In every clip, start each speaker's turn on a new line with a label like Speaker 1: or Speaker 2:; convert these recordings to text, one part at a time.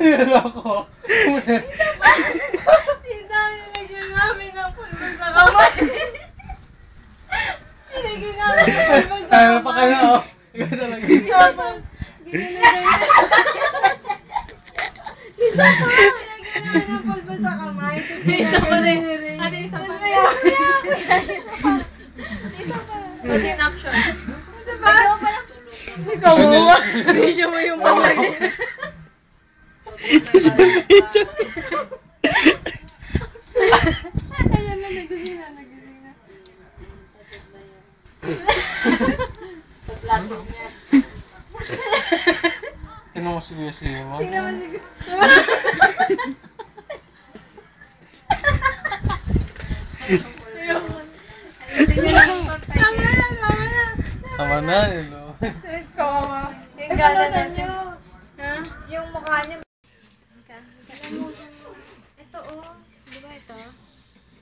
Speaker 1: Ano ako?
Speaker 2: Tita, nilagyan namin ng pulbo sa kamay. Nilagyan namin ng pulbo sa
Speaker 1: Tayo pa
Speaker 2: kamay.
Speaker 1: kayo, oh. Ikaw talaga.
Speaker 2: Tapos, ginilagay na. Isa pa, nilagyan namin ng pulbo sa kamay.
Speaker 3: Isa pa rin. Ano isa pa rin? Kasi in action.
Speaker 2: Isa pa? Ikaw mo.
Speaker 3: Video mo yung paglagay.
Speaker 2: Ayan na, nagising na.
Speaker 3: Paglato niya.
Speaker 1: Tingnan mo sige mo.
Speaker 2: Tingnan mo siguro. Tama na.
Speaker 1: Tama na, yun, oh.
Speaker 2: Kawawa. Yung gala na niyo. Ha? Yung mukha niya.
Speaker 3: Ito oh. Di ba ito?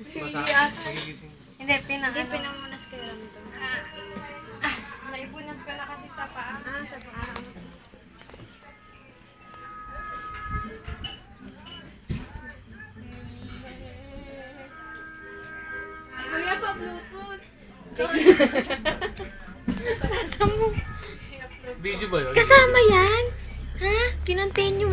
Speaker 1: Magigising.
Speaker 2: Hindi,
Speaker 3: Hindi pinamunas kayo lang ito.
Speaker 2: Naipunas ko na kasi sa paa.
Speaker 3: Ah, sa paa. Kuya pa Bluetooth.
Speaker 1: Video ba yun?
Speaker 3: Kasama yan? Ha? Kinontain yung